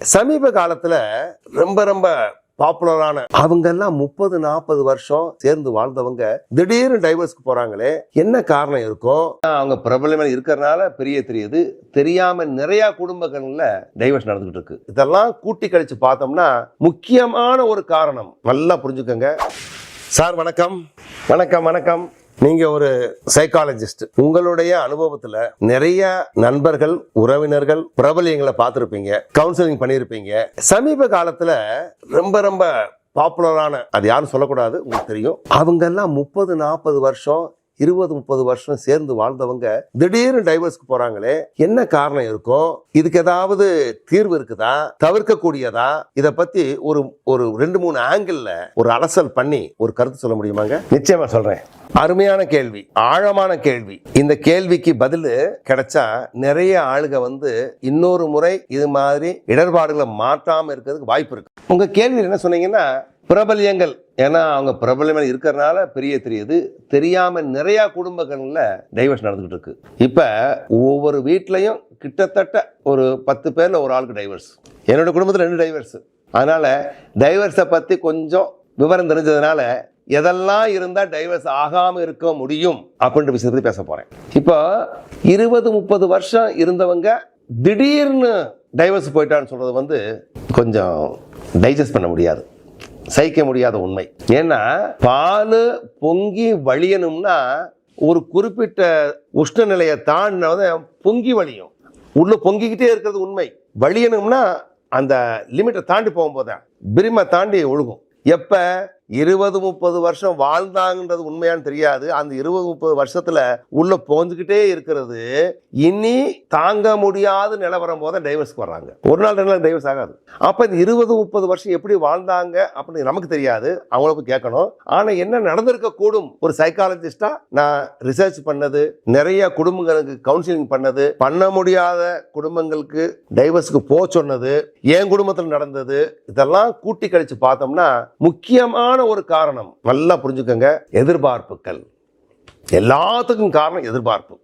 சமீப காலத்துல ரொம்ப ரொம்ப பாப்புலரான அவங்க எல்லாம் 30-40 வருஷம் சேர்ந்து வாழ்ந்தவங்க திடீர்னு டைவர்ஸ்க்கு போறாங்களே, என்ன காரணம் இருக்கும்? அவங்க பிரபலமா இருக்கிறதுனால பெரிய தெரியுது, தெரியாம நிறைய குடும்பங்கள்ல டைவர்ஸ் நடந்துகிட்டு இருக்கு. இதெல்லாம் கூட்டி கழிச்சு பார்த்தோம்னா முக்கியமான ஒரு காரணம் நல்லா புரிஞ்சுக்கங்க. சார் வணக்கம். வணக்கம் வணக்கம். நீங்க ஒரு சைக்காலஜிஸ்ட். உங்களுடைய அனுபவத்துல நிறைய நண்பர்கள், உறவினர்கள், பிரபலியங்களை பார்த்திருப்பீங்க, கவுன்சிலிங் பண்ணியிருப்பீங்க. சமீப காலத்துல ரொம்ப ரொம்ப பாப்புலரான, அது யாரும் சொல்லக்கூடாது, உங்களுக்கு தெரியும், அவங்க எல்லாம் 30-40 வருஷம் 20-30 வருஷம் சேர்ந்து வாழ்ந்தவங்க திடீர்னு டைவர்ஸ்க்கு போறாங்களே, என்ன காரணம் இருக்கும்? இதுக்கு ஏதாவது தீர்வு இருக்குதா? தவிர்க்கக்கூடியதா? இத பத்தி ஒரு 2-3 ஆங்கிள் ஒரு அலசல் பண்ணி ஒரு கருத்து சொல்ல முடியுமாங்க? நிச்சயமா சொல்றேன். அருமையான கேள்வி, ஆழமான கேள்வி. இந்த கேள்விக்கு பதில் கிடைச்சா நிறைய ஆளுங்க இன்னொரு முறை இது மாதிரி இடர்பாடுகளை மாற்றாம இருக்கிறதுக்கு வாய்ப்பு இருக்கு. உங்க கேள்வி என்ன சொன்னீங்கன்னா, பிரபல்யங்கள், ஏன்னா அவங்க பிரபலமா இருக்கிறதுனால பெரிய தெரியுது, தெரியாம நிறைய குடும்பங்கள்ல டைவர்ஸ் நடந்துகிட்டு இருக்கு. இப்ப ஒவ்வொரு வீட்லயும் கிட்டத்தட்ட ஒரு 10 பேர்ல ஒரு ஆளுக்கு டைவர்ஸ். என்னோட குடும்பத்துல 2 டைவர்ஸ். அதனால டைவர்ஸை பத்தி கொஞ்சம் விவரம் தெரிஞ்சதுனால எதெல்லாம் இருந்தா டைவர்ஸ் ஆகாம இருக்க முடியும் அப்படின்ற விஷயத்தை பத்தி பேச போறேன். இப்போ 20-30 வருஷம் இருந்தவங்க திடீர்னு டைவர்ஸ் போயிட்டான்னு சொல்றது கொஞ்சம் டைஜஸ்ட் பண்ண முடியாது, சகிக்க முடியாத உண்மை. ஏன்னா பால் பொங்கி வழியணும்னா ஒரு குறிப்பிட்ட உஷ்ண நிலையை தாண்டின பொங்கி வழியும். உள்ள பொங்கிக்கிட்டே இருக்கிறது உண்மை. வழியணும்னா அந்த லிமிட்டை தாண்டி போகும்போது பிரிமை தாண்டி ஒழுகும். எப்ப 20-30 வருஷம் வாழ்ந்தாங்கன்றது உண்மையான்னு தெரியாது. அந்த 20-30 வருஷத்துல உள்ள போஞ்சுக்கிட்டே இருக்கிறது இனி தாங்க முடியாத நிலவரம் போத டைவர்ஸ்க்கு வர்றாங்க. ஒரு நாள் 2 நாள் டைவர்ஸ் ஆகாது. அப்ப இந்த 20-30 வருஷம் எப்படி வாழ்ந்தாங்க அப்படின்னு நமக்கு தெரியாது, அவங்களுக்கு கேட்கணும். ஆனா என்ன நடந்திருக்க கூடும்? ஒரு சைக்காலஜிஸ்டா நான் ரிசர்ச் பண்ணது, நிறைய குடும்பங்களுக்கு கவுன்சிலிங் பண்ணது, பண்ண முடியாத குடும்பங்களுக்கு டைவர்ஸ்க்கு போ சொன்னது, என் குடும்பத்தில் நடந்தது, இதெல்லாம் கூட்டி கழிச்சு பார்த்தோம்னா முக்கியமான ஒரு காரணம் நல்லா புரிஞ்சுக்கங்க, எதிர்பார்ப்புகள். எல்லாத்துக்கும் காரணம் எதிர்பார்ப்பு.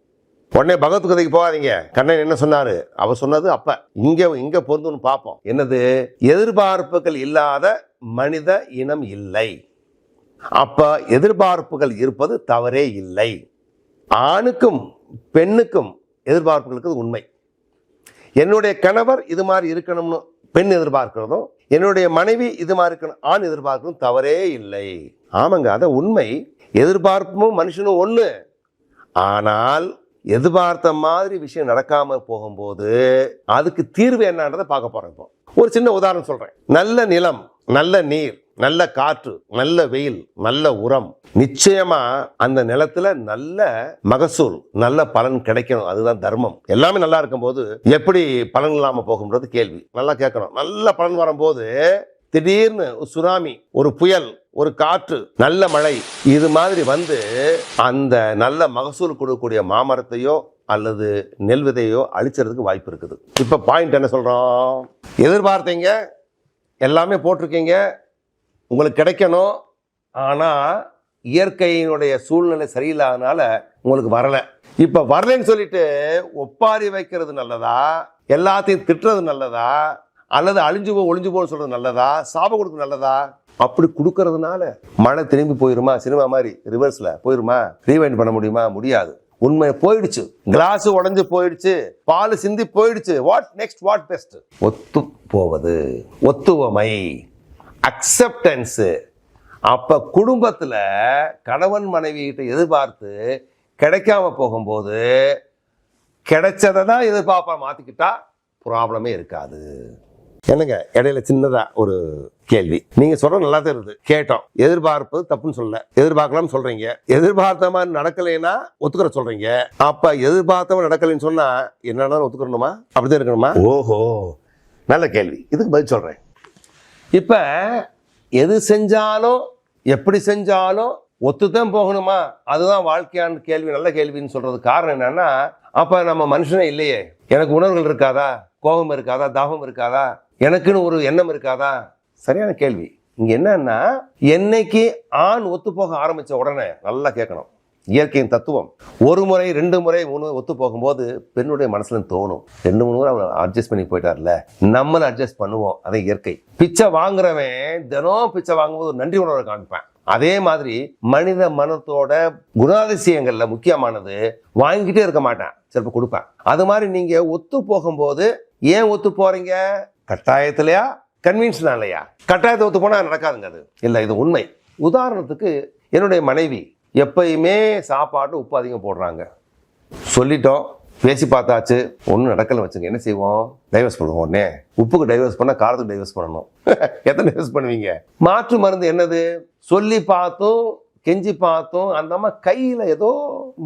உடனே பகவத்கீதைக்கு போகாதீங்க, கண்ணன் என்ன சொன்னாரு, அவர் சொன்னது அப்ப இங்க பொருந்துன்னு பார்ப்போம். என்னது? எதிர்பார்ப்புகள் இல்லாத மனித இனம் இல்லை. அப்ப எதிர்பார்ப்புகள் இருப்பது தவறே இல்லை. ஆணுக்கும் பெண்ணுக்கும் எதிர்பார்ப்புகளுக்கு உண்மை. என்னுடைய கணவர் இது மாதிரி இருக்கணும்னு பெண் எதிர்பார்க்கிறதும், என்னுடைய மனைவி இது மாதிரி இருக்கணும் ஆண் எதிர்பார்க்கணும் தவறே இல்லை. ஆமாங்க, அத உண்மை. எதிர்பார்ப்பும் மனுஷனும் ஒண்ணு. ஆனால் எதிர்பார்த்த மாதிரி விஷயம் நடக்காம போகும்போது அதுக்கு தீர்வு என்னன்றதை பார்க்க போறோம். இப்போ ஒரு சின்ன உதாரணம் சொல்றேன். நல்ல நிலம், நல்ல நீர், நல்ல காற்று, நல்ல வெயில், நல்ல உரம், நிச்சயமா அந்த நிலத்துல நல்ல மகசூல், நல்ல பலன் கிடைக்கணும். அதுதான் தர்மம். எல்லாமே நல்லா இருக்கும் போது எப்படி பலன் இல்லாம போகும்ன்றது கேள்வி. நல்லா கேட்கணும். நல்ல பலன் வரும்போது திடீர்னு சுனாமி, ஒரு புயல், ஒரு காற்று, நல்ல மழை, இது மாதிரி அந்த நல்ல மகசூல் கொடுக்கக்கூடிய மாமரத்தையோ அல்லது நெல் விதையோ அழிச்சறதுக்கு வாய்ப்பு இருக்குது. இப்ப பாயிண்ட் என்ன சொல்றோம்? எதிர்பார்த்தீங்க, எல்லாமே போட்டிருக்கீங்க, உங்களுக்கு கிடைக்கணும். ஆனா இயற்கையினுடைய சூழ்நிலை சரியில்லாதனால உங்களுக்கு வரல. இப்ப வரலன்னு சொல்லிட்டு ஒப்பாரி வைக்கிறது நல்லதா, எல்லாத்தையும் திட்டுறது நல்லதா, அல்லது ஒளிஞ்சு போன்னு சொல்றது நல்லதா, சாபம் கொடுக்க நல்லதா? அப்படி கொடுக்கறதுனால மழை திரும்பி போயிருமா? சினிமா மாதிரி ரிவர்ஸ்ல போயிருமா? ரீவைண்ட் பண்ண முடியுமா? முடியாது. உண்மை போயிடுச்சு. கிளாஸ் உடைஞ்சு போயிடுச்சு, பால் சிந்தி போயிடுச்சு. What next? What best? ஒத்து போவது, ஒத்துவமை, அக்செப்டன்ஸ். அப்ப குடும்பத்துல கணவன் மனைவி கிட்ட எதிர்பார்த்து கிடைக்காம போகும்போது கிடைச்சதை தான் எதிர்பார்ப்பா மாத்திக்கிட்டா ப்ராப்ளமே இருக்காது. என்னங்க, இடையில சின்னதா ஒரு கேள்வி. நீங்க சொல்ற நல்லா தெரியுது, கேட்டோம். எதிர்பார்ப்பது தப்புன்னு சொல்ல, எதிர்பார்க்கலாம் சொல்றீங்க. எதிர்பார்த்த மாதிரி நடக்கலைன்னா ஒத்துக்கிற சொல்றீங்க. அப்ப எதிர்பார்த்தவன் நடக்கலைன்னு சொன்னா என்னன்னா ஒத்துக்கணுமா? அப்படிதான் இருக்கணுமா? ஓஹோ, நல்ல கேள்வி. இதுக்கு பதில் சொல்றேன். இப்ப எது செஞ்சாலும் எப்படி செஞ்சாலும் ஒத்துதான் போகணுமா? அதுதான் வாழ்க்கையான கேள்வி. நல்ல கேள்வின்னு சொல்றது காரணம் என்னன்னா, அப்ப நம்ம மனுஷனே இல்லையே. எனக்கு உணர்வுகள் இருக்காதா? கோபம் இருக்காதா? தாபம் இருக்காதா? எனக்குன்னு ஒரு எண்ணம் இருக்காதா? சரியான கேள்வி. இங்க என்னன்னா, என்னைக்கு ஆண் ஒத்து போக ஆரம்பிச்ச உடனே நல்லா கேட்கணும், இயற்கையின் தத்துவம். ஒரு முறை 2 முறை 3 ஒத்து போகும்போது பெண்ணுடைய மனசுல தோணும், 2 3 முறை அவர் அட்ஜஸ்ட் பண்ணி போயிட்டார்ல, நம்மளும் அட்ஜஸ்ட் பண்ணுவோம். அதே இயற்கை. பிச்சை வாங்குறவன் தினம் பிச்சை வாங்கும்போது நன்றி உணர்வை காமிப்பேன். அதே மாதிரி மனித மனத்தோட குணாதிசயங்கள்ல முக்கியமானது வாங்கிட்டே இருக்க மாட்டேன், சிலப்ப கொடுப்பேன். அது மாதிரி நீங்க ஒத்து போகும்போது ஏன் ஒத்து போறீங்க? கட்டாயத்திலையா, கன்வின்ஸ்னாலயா? கட்டாயத்தை ஒத்து போனா நடக்காதுங்க. அது இல்லை, இது உண்மை. உதாரணத்துக்கு என்னுடைய மனைவி எப்பயுமே சாப்பாடு உப்பு அதிகம் போடுறாங்க. சொல்லிட்டோம், பேசி பார்த்தாச்சு, ஒன்றும் நடக்கல வச்சுங்க. என்ன செய்வோம்? டைவர்ஸ் பண்ணுவோம். உடனே உப்புக்கு டைவர்ஸ் பண்ணால் காரத்துக்கு டைவர்ஸ் பண்ணணும். எத்தனை டைவர்ஸ் பண்ணுவீங்க? மாற்று மருந்து என்னது? சொல்லி பார்த்தோம், கெஞ்சி பார்த்தோம், அந்த அம்மா கையில ஏதோ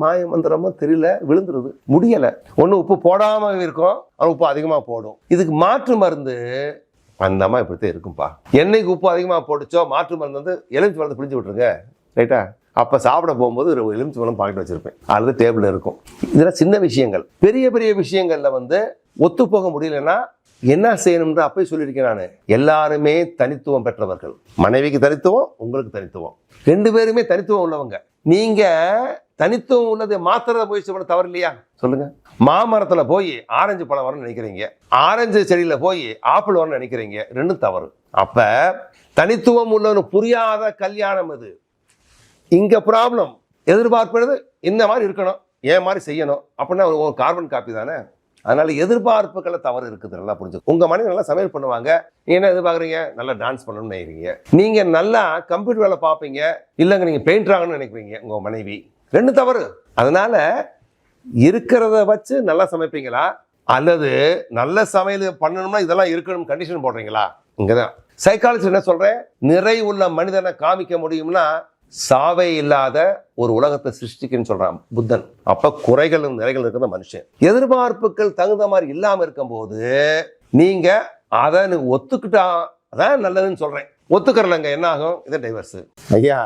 மாய மந்திரமா தெரியல, விழுந்துருது, முடியல. ஒண்ணு உப்பு போடாம இருக்கும், அது உப்பு அதிகமா போடும். இதுக்கு மாற்று மருந்து அந்த அம்மா இப்படித்தான் இருக்கும்பா. என்னைக்கு உப்பு அதிகமா போட்டுச்சோ மாற்று மருந்து வந்து எலுமிச்சை பழத்தை பிடிச்சி விட்டுருங்க, ரைட்டா? அப்ப சாப்பிட போகும்போது ஒரு எலுமிச்சை பழம் பாக்கெட் வச்சிருப்பேன், அல்லது டேபிள்ல இருக்கும். இதெல்லாம் சின்ன விஷயங்கள். பெரிய பெரிய விஷயங்கள்ல வந்து ஒத்து போக முடியலன்னா என்ன செய்யணும்னு அப்பயே சொல்லியிருக்கேன் நான். எல்லாருமே தனித்துவம் பெற்றவர்கள். மனைவிக்கு தனித்துவம், உங்களுக்கு தனித்துவம், 2 பேருமே தனித்துவம் உள்ளவங்க. நீங்க தனித்துவம் உள்ளதை மாத்திரத முயற்சி பண்ண தவறு இல்லையா? சொல்லுங்க. மாமரத்துல போய் ஆரஞ்சு பழம் வரணும்னு நினைக்கிறீங்க, ஆரஞ்சு செடியில போய் ஆப்பிள் வரணும்னு நினைக்கிறீங்க, 2 தவறு. அப்ப தனித்துவம் உள்ளவனு புரியாத கல்யாணம் இது. இங்க ப்ராப்ளம். எதிர்பார்ப்பது இந்த மாதிரி இருக்கணும், ஏன் மாதிரி செய்யணும் அப்படின்னா ஒரு கார்பன் காப்பி தானே. அதனால எதிர்பார்ப்புகளை தவறு இருக்குது. நல்லா புரிஞ்சு. உங்க மனைவி நல்லா சமையல் பண்ணுவாங்க, நீங்க என்ன எதிர்பார்க்குறீங்க? நல்லா டான்ஸ் பண்ணணும்னு நினைக்கிறீங்க. நீங்க நல்லா கம்ப்யூட்டர் வேலை பார்ப்பீங்க, இல்லைங்க நீங்க பெயிண்ட் ஆகணும்னு நினைக்கிறீங்க. உங்க மனைவி 2 தவறு. அதனால இருக்கிறத வச்சு நல்லா சமைப்பீங்களா, அல்லது நல்ல சமையல் பண்ணணும்னா இதெல்லாம் இருக்கணும் கண்டிஷன் போடுறீங்களா? இங்கதான் சைக்காலஜி என்ன சொல்றேன், நிறை உள்ள மனிதனை காமிக்க முடியும்னா சாவே இல்லாத ஒரு உலகத்தை சிருஷ்டிக்குன்னு சொல்றான் புத்தன். அப்ப குறைகளும் நிறைகள் இருக்கிற மனுஷன். எதிர்பார்ப்புகள் தகுந்த மாதிரி இல்லாம இருக்கும் போது நீங்க அதை ஒத்துக்கிட்டா அதான் நல்லதுன்னு சொல்றேன். ஒத்துக்கறலங்க, என்ன ஆகும்? இது டைவர்ஸ். ஐயா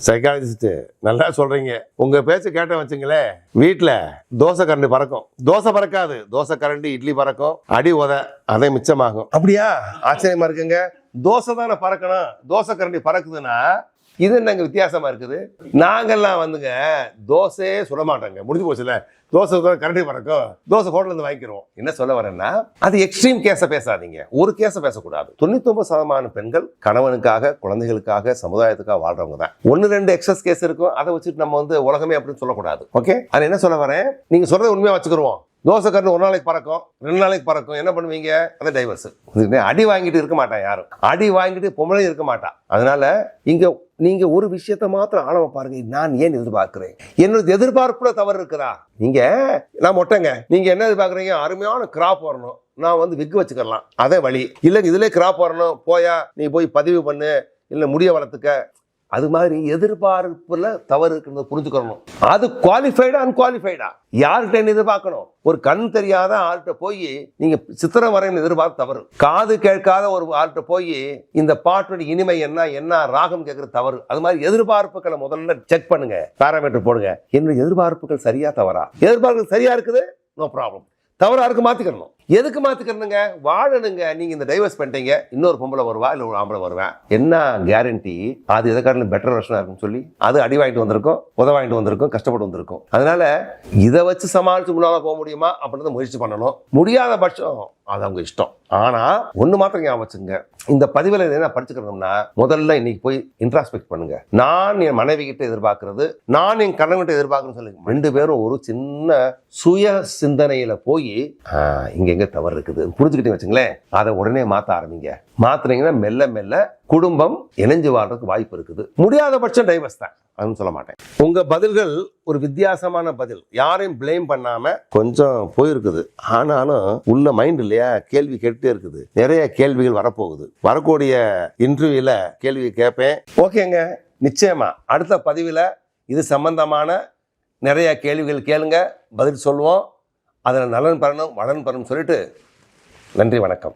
சைக்காலஜிஸ்ட் நல்லா சொல்றீங்க. உங்க பேச்சு கேட்ட வச்சுங்களே, வீட்டுல தோசை கரண்டி பறக்கும், தோசை பறக்காது, தோசை கரண்டி இட்லி பறக்கும், அடி உத அதே மிச்சமாகும். அப்படியா? ஆச்சரியமா இருக்குங்க. தோசை தானே பறக்கணும், தோசை கரண்டி பறக்குதுன்னா இது என்னங்க வித்தியாசமா இருக்குது? நாங்கெல்லாம் வந்துங்க தோசையே சுட மாட்டோங்க, முடிஞ்சு போச்சுல. தோசை கரண்டி பறக்கும், தோசை ஹோட்டல்ல இருந்து வாங்கிக்கிறோம். என்ன சொல்ல வரேன்னா, அது எக்ஸ்ட்ரீம் கேஸை பேசாதீங்க, ஒரு கேஸை பேசக்கூடாது. 99% பெண்கள் கணவனுக்காக, குழந்தைகளுக்காக, சமுதாயத்துக்காக வாழ்றவங்க தான். 1-2 எக்ஸஸ் கேஸ் இருக்கும், அதை வச்சுட்டு நம்ம வந்து உலகமே அப்படின்னு சொல்லக்கூடாது. ஓகே, அது என்ன சொல்ல வரேன், நீங்க சொல்றதை உண்மையா வச்சுக்கிருவோம். தோசை கரண்ட் 1 நாளைக்கு பறக்கும், 2 நாளைக்கு பறக்கும், என்ன பண்ணுவீங்க? அதை டைவர்ஸ். அடி வாங்கிட்டு இருக்க மாட்டான் யாரும், அடி வாங்கிட்டு பொம்பளை இருக்க மாட்டான். அதனால இங்க நீங்க ஒரு விஷயத்த மாத்திரம் ஆழமா பாருங்க. நான் ஏன் எதிர்பார்க்கிறேன்? என்னோட எதிர்பார்ப்புல தவறு இருக்குதா? நீங்க நான் மொட்டைங்க, நீங்க என்ன எதிர்பார்க்குறீங்க? அருமையான கிராப் வரணும், நான் வந்து விக்கு வச்சுக்கலாம், அதே வழி. இல்லைங்க இதுல கிராப் வரணும், போயா நீ போய் பதிவு பண்ணு, இல்ல முடிய வளர்த்துக்க. அது மாதிரி எதிர்பார்ப்புல தவறு இருக்கிறத புரிஞ்சுக்கணும். அது குவாலிஃபைடா அன்குவாலிஃபைடா யார்கிட்ட எதிர்பார்க்கணும்? ஒரு கண் தெரியாத ஆள்கிட்ட போய் நீங்க சித்திரம் வரைன்னு எதிர்பார்த்து தவறு. காது கேட்காத ஒரு ஆள்கிட்ட போய் இந்த பாட்டுடைய இனிமை என்ன ராகம் கேட்கறது தவறு. அது மாதிரி எதிர்பார்ப்புகளை முதல்ல செக் பண்ணுங்க, பாராமீட்டர் போடுங்க. என்னுடைய எதிர்பார்ப்புகள் சரியா தவறா? எதிர்பார்ப்புகள் சரியா இருக்குது, நோ ப்ராப்ளம். தவறா இருக்கு, மாத்திக்கணும். எதுக்கு மாத்திக்கிறனுங்க? வாழணுங்க. நீங்க இந்த டைவர்ஸ் பண்ணிட்டீங்க, இன்னொரு பொம்பளை வருவா, இல்ல ஒரு ஆம்பளை வருவேன், என்ன கேரண்டி அது எதை காட்டிலும் பெட்டர் வெர்ஷனா இருக்குன்னு சொல்லி அது அடி வாங்கிட்டு வந்திருக்கும், உத வாங்கிட்டு வந்திருக்கும், கஷ்டப்பட்டு வந்திருக்கும். அதனால இதை வச்சு சமாளிச்சு முன்னால போக முடியுமா அப்படின்னு முயற்சி பண்ணணும். முடியாத பட்சம் அது அவங்க இஷ்டம். ஆனா ஒண்ணு மாத்திரம் ஞாபகம் வச்சுங்க, இந்த பதிவுல என்ன படிச்சுக்கணும்னா, முதல்ல இன்னைக்கு போய் இன்ட்ராஸ்பெக்ட் பண்ணுங்க. நான் என் மனைவி கிட்ட எதிர்பார்க்கறது, நான் என் கணவன் கிட்ட எதிர்பார்க்கணும்னு சொல்லி 2 பேரும் ஒரு சின்ன சுய சிந்தனையில போய் இங்க எங்க தவறு இருக்குது புரிஞ்சுக்கிட்டே வச்சுங்களேன், அதை உடனே மாத்த ஆரம்பிங்க. மாத்தினீங்கன்னா மெல்ல மெல்ல குடும்பம் இணைஞ்சு வாழ்றதுக்கு வாய்ப்பு இருக்குது. முடியாத பட்சம் டைவர்ஸ் தான், அதுன்னு சொல்ல மாட்டேன். உங்க பதில்கள் ஒரு வித்தியாசமான பதில், யாரையும் பிளேம் பண்ணாம கொஞ்சம் போயிருக்குது. ஆனாலும் உள்ள மைண்ட் இல்லையா, கேள்வி கேட்டுட்டே இருக்குது. நிறைய கேள்விகள் வரப்போகுது. வரக்கூடிய இன்டர்வியூல கேள்வி கேட்பேன். ஓகேங்க, நிச்சயமா அடுத்த பதிவுல இது சம்பந்தமான நிறைய கேள்விகள் கேளுங்க, பதில் சொல்லுவோம். அதில் நலன் பெறணும், வளன் பெறணும் சொல்லிட்டு நன்றி, வணக்கம்.